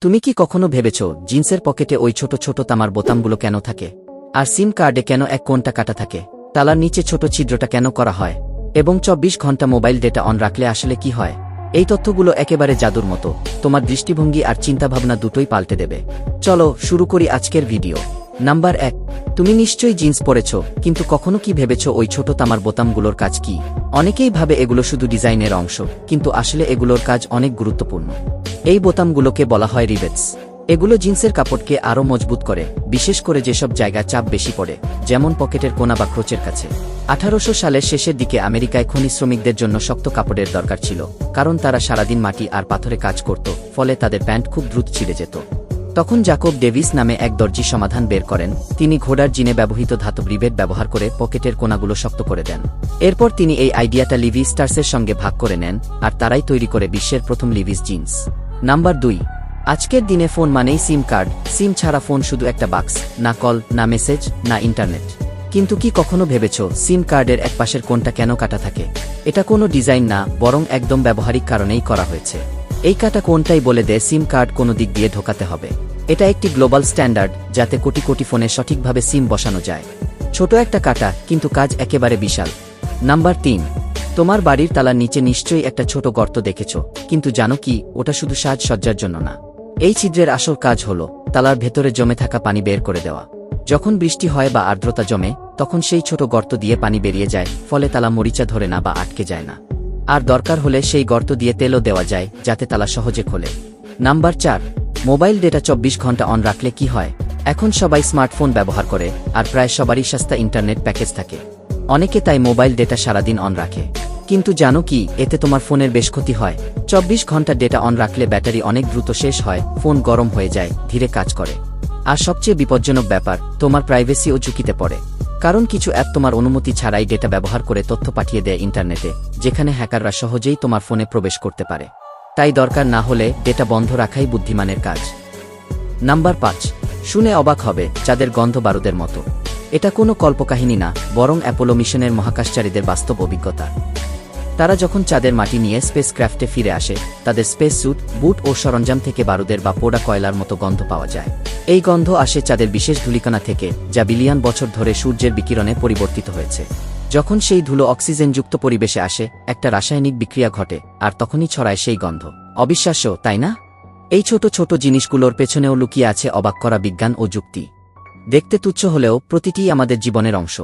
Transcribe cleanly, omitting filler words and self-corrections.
তুমি কি কখনো ভেবেছ জিন্সের পকেটে ওই ছোট ছোট তামার বোতামগুলো কেন থাকে? আর সিম কার্ডে কেন এক কোণটা কাটা থাকে? তালার নিচে ছোট ছিদ্রটা কেন করা হয়? এবং ২৪ ঘন্টা মোবাইল ডেটা অন রাখলে আসলে কি হয়? এই তথ্যগুলো একেবারে জাদুর মতো, তোমার দৃষ্টিভঙ্গি আর চিন্তাভাবনা দুটোই পাল্টে দেবে। চলো শুরু করি আজকের ভিডিও। নাম্বার ১, তুমি নিশ্চয়ই জিন্স পরেছ, কিন্তু কখনো কি ভেবেছ ওই ছোট তামার বোতামগুলোর কাজ কি? অনেকেই ভাবে এগুলো শুধু ডিজাইনের অংশ, কিন্তু আসলে এগুলোর কাজ অনেক গুরুত্বপূর্ণ। এই বোতামগুলোকে বলা হয় রিভেটস। এগুলো জিন্সের কাপড়কে আরও মজবুত করে, বিশেষ করে যেসব জায়গায় চাপ বেশি পড়ে, যেমন পকেটের কোণা বা ক্রোচের কাছে। ১৮০০ সালের শেষের দিকে আমেরিকায় খনি শ্রমিকদের জন্য শক্ত কাপড়ের দরকার ছিল, কারণ তারা সারাদিন মাটি আর পাথরে কাজ করত, ফলে তাদের প্যান্ট খুব দ্রুত ছিঁড়ে যেত। তখন জ্যাকব ডেভিস নামে এক দর্জি সমাধান বের করেন। তিনি ঘোড়ার জিনে ব্যবহৃত ধাতব রিভেট ব্যবহার করে পকেটের কোণাগুলো শক্ত করে দেন। এরপর তিনি এই আইডিয়াটা লিভি স্টার্সের সঙ্গে ভাগ করে নেন, আর তারাই তৈরি করে বিশ্বের প্রথম লিভিস জিন্স। নাম্বার ২, আজকের দিনে ফোন মানেই সিম কার্ড। সিম ছাড়া ফোন শুধু একটা বাক্স, না কল, না মেসেজ, না ইন্টারনেট। কিন্তু কি কখনো ভেবেছ সিম কার্ডের এক পাশের কোণটা কেন কাটা থাকে? এটা কোনো ডিজাইন না, বরং একদম ব্যবহারিক কারণেই করা হয়েছে। এই কাটা কোণটাই বলে দেয় সিম কার্ড কোনো দিক দিয়ে ঢোকাতে হবে। এটা একটি গ্লোবাল স্ট্যান্ডার্ড, যাতে কোটি কোটি ফোনে সঠিকভাবে সিম বসানো যায়। ছোট একটা কাটা, কিন্তু কাজ একেবারে বিশাল। নাম্বার ৩, তোমার বাড়ির তালার নিচে নিশ্চয়ই একটা ছোট গর্ত দেখেছ, কিন্তু জানো কি, ওটা শুধু সাজসজ্জার জন্য না। এই ছিদ্রের আসল কাজ হল তালার ভেতরে জমে থাকা পানি বের করে দেওয়া। যখন বৃষ্টি হয় বা আর্দ্রতা জমে, তখন সেই ছোট গর্ত দিয়ে পানি বেরিয়ে যায়, ফলে তালা মরিচা ধরে না বা আটকে যায় না। আর দরকার হলে সেই গর্ত দিয়ে তেলও দেওয়া যায়, যাতে তালা সহজে খোলে। নাম্বার ৪, মোবাইল ডেটা ২৪ ঘন্টা অন রাখলে কি হয়? এখন সবাই স্মার্টফোন ব্যবহার করে, আর প্রায় সবারই সস্তা ইন্টারনেট প্যাকেজ থাকে। অনেকে তাই মোবাইল ডেটা সারাদিন অন রাখে। কিন্তু জানো কি, এতে তোমার ফোনের বেশ ক্ষতি হয়। ২৪ ঘন্টা ডেটা অন রাখলে ব্যাটারি অনেক দ্রুত শেষ হয়, ফোন গরম হয়ে যায়, ধীরে কাজ করে। আর সবচেয়ে বিপজ্জনক ব্যাপার, তোমার প্রাইভেসিও ঝুঁকিতে পড়ে। কারণ কিছু অ্যাপ তোমার অনুমতি ছাড়াই ডেটা ব্যবহার করে তথ্য পাঠিয়ে দেয় ইন্টারনেটে, যেখানে হ্যাকাররা সহজেই তোমার ফোনে প্রবেশ করতে পারে। তাই দরকার না হলে ডেটা বন্ধ রাখাই বুদ্ধিমানের কাজ। নাম্বার ৫, শুনে অবাক হবে, চাঁদের গন্ধ বারুদের মতো। এটা কোনো কল্পকাহিনী না, বরং অ্যাপোলো মিশনের মহাকাশচারীদের বাস্তব অভিজ্ঞতা। তারা যখন চাঁদের মাটি নিয়ে স্পেস ক্রাফটে ফিরে আসে, তাদের স্পেস স্যুট, বুট ও সরঞ্জাম থেকে বারুদের বা পোড়া কয়লার মতো গন্ধ পাওয়া যায়। এই গন্ধ আসে চাঁদের বিশেষ ধূলিকণা থেকে, যা বিলিয়ন বছর ধরে সূর্যের বিকিরণে পরিবর্তিত হয়েছে। যখন সেই ধুলো অক্সিজেনযুক্ত পরিবেশে আসে, একটা রাসায়নিক বিক্রিয়া ঘটে, আর তখনই ছড়ায় সেই গন্ধ। অবিশ্বাস্য, তাই না? এই ছোট ছোট জিনিসগুলোর পেছনেও লুকিয়ে আছে অবাক করা বিজ্ঞান ও যুক্তি। দেখতে তুচ্ছ হলেও প্রতিটিই আমাদের জীবনের অংশ।